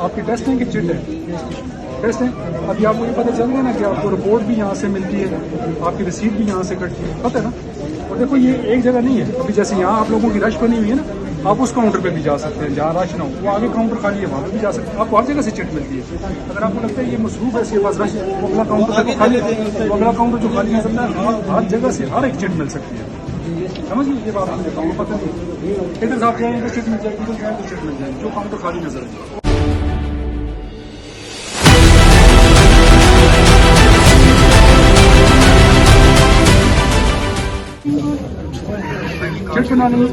आपकी टेस्टिंग की चिट है, टेस्ट है। अभी आपको ये पता चल गया ना कि आपको रिपोर्ट भी यहाँ से मिलती है, आपकी रिसीट भी यहाँ से कटती है, पता है ना। और देखो ये एक जगह नहीं है, अभी जैसे यहाँ आप लोगों की रश बनी हुई है ना, आप उस काउंटर पे भी जा सकते हैं जहाँ रश ना हो, वो आगे काउंटर खाली है वहाँ पे भी जा सकते हैं, आपको हर जगह से चिट मिलती है। अगर आपको लगता है ये मसरूफ है, इसके पास रश, वो अगला काउंटर खाली है, वो अगला काउंटर जो खाली है सकता है, हर जगह से हर एक चिट मिल सकती है। समझ लीजिए ये बात मुझे कहूँ, पता नहीं इधर से आप जाएंगे तो चिट मिल जाएगी, इधर जाएंगे तो चिट मिल जाएगी, जो काउंटर खाली नजर है। चिट बनानी है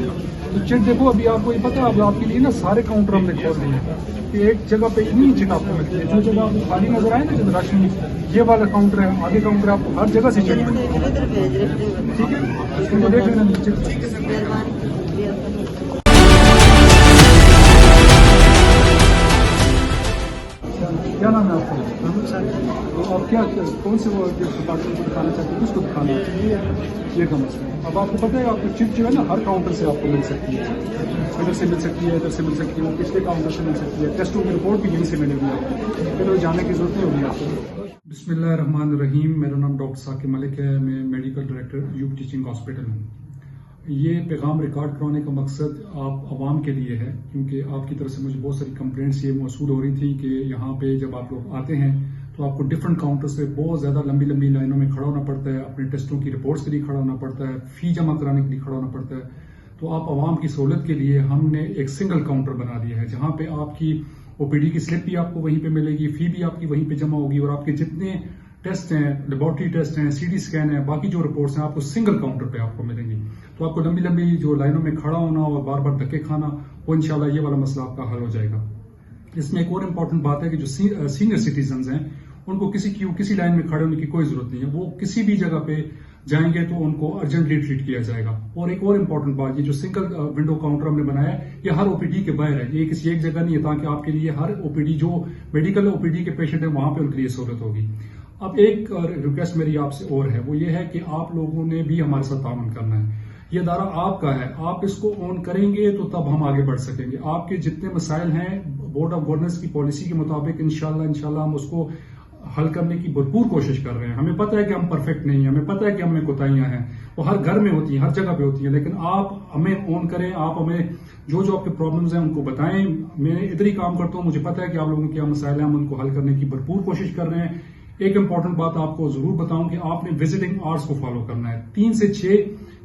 तो चिट देखो, अभी आपको ये पता है, अब आपके लिए ना सारे काउंटर हमने खोल दिए हैं कि एक जगह पे इतनी चिट आपको मिलती है, जो जगह आपको खाली नजर आए ना, जब रश में ये वाला काउंटर है, आगे काउंटर है, आपको हर जगह से चिट मिलती है। ठीक है, इसको देख लेना नीचे। क्या नाम है आपका? तो आप क्या कौन से वो डिपार्टमेंट को दिखाना चाहते हैं, किसको दिखाना चाहिए, ये का मसला है। अब आपको पता है आपको चिट जो है ना हर काउंटर से आपको मिल सकती है, इधर से मिल सकती है, इधर से मिल सकती है, वो पिछले काउंटर से मिल सकती है, टेस्टों की रिपोर्ट भी यहीं से मिलेगी आपको, फिर जाने की जरूरत नहीं होगी आपको। बिस्मिल्लाहिर्रहमानिर्रहीम, मेरा नाम डॉक्टर साकिब मलिक है, मैं मेडिकल डायरेक्टर यूब टीचिंग हॉस्पिटल हूँ। ये पैगाम रिकॉर्ड करवाने का मकसद आप आवाम के लिए है, क्योंकि आपकी तरफ से मुझे बहुत सारी कंप्लेंट्स ये मौसूल हो रही थी कि यहाँ पे जब आप लोग आते हैं तो आपको डिफरेंट काउंटर से बहुत ज़्यादा लंबी लंबी लाइनों में खड़ा होना पड़ता है, अपने टेस्टों की रिपोर्ट्स के लिए खड़ा होना पड़ता है, फ़ी जमा कराने के लिए खड़ा होना पड़ता है। तो आप आवाम की सहूलत के लिए हमने एक सिंगल काउंटर बना दिया है, जहाँ पे आपकी ओपीडी की स्लिप भी आपको वहीं पे मिलेगी, फ़ी भी आपकी वहीं पे जमा होगी, और आपके जितने टेस्ट हैं, लेबोरेटरी टेस्ट हैं, सीटी स्कैन है, बाकी जो रिपोर्ट्स हैं, आपको सिंगल काउंटर पे आपको मिलेंगी। तो आपको लंबी लंबी जो लाइनों में खड़ा होना और बार बार धक्के खाना, वो इंशाल्लाह ये वाला मसला आपका हल हो जाएगा। इसमें एक और इम्पॉर्टेंट बात है कि जो सीनियर सिटीजन हैं, उनको किसी लाइन में खड़े होने की कोई जरूरत नहीं है, वो किसी भी जगह पे जाएंगे तो उनको अर्जेंटली ट्रीट किया जाएगा। और एक और इम्पॉर्टेंट बात, ये जो सिंगल विंडो काउंटर हमने बनाया है, ये हर ओपीडी के बाहर है, ये किसी एक जगह नहीं है, ताकि आपके लिए हर ओपीडी जो मेडिकल ओपीडी के पेशेंट है वहां पे उनके लिए सहूलत होगी। अब एक रिक्वेस्ट मेरी आपसे और है, वो ये है कि आप लोगों ने भी हमारे साथ ताउन करना है। ये दायरा आपका है, आप इसको ऑन करेंगे तो तब हम आगे बढ़ सकेंगे। आपके जितने मसाइल हैं बोर्ड ऑफ गवर्नेंस की पॉलिसी के मुताबिक इंशाल्लाह हम उसको हल करने की भरपूर कोशिश कर रहे हैं। हमें पता है कि हम परफेक्ट नहीं है, हमें पता है कि हमें कोताहियां हैं, वो हर घर में होती हैं, हर जगह पे होती हैं, लेकिन आप हमें ऑन करें, आप हमें जो आपके प्रॉब्लम्स हैं उनको बताएं। मैं इधर ही काम करता हूं, मुझे पता है कि आप लोगों के क्या मसाइल हैं, हम उनको हल करने की भरपूर कोशिश कर रहे हैं। एक इंपॉर्टेंट बात आपको जरूर बताऊं कि आपने विजिटिंग आवर्स को फॉलो करना है, 3 से 6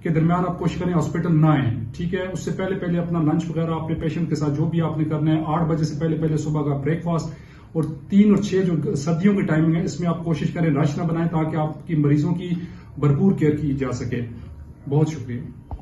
के दरमियान आप कोशिश करें हॉस्पिटल ना आए, ठीक है। उससे पहले अपना लंच वगैरह अपने पेशेंट के साथ जो भी आपने करना है, 8 बजे से पहले सुबह का ब्रेकफास्ट, और 3 और 6 जो सर्दियों की टाइमिंग है, इसमें आप कोशिश करें रश ना बनाएं, ताकि आपकी मरीजों की भरपूर केयर की जा सके। बहुत शुक्रिया।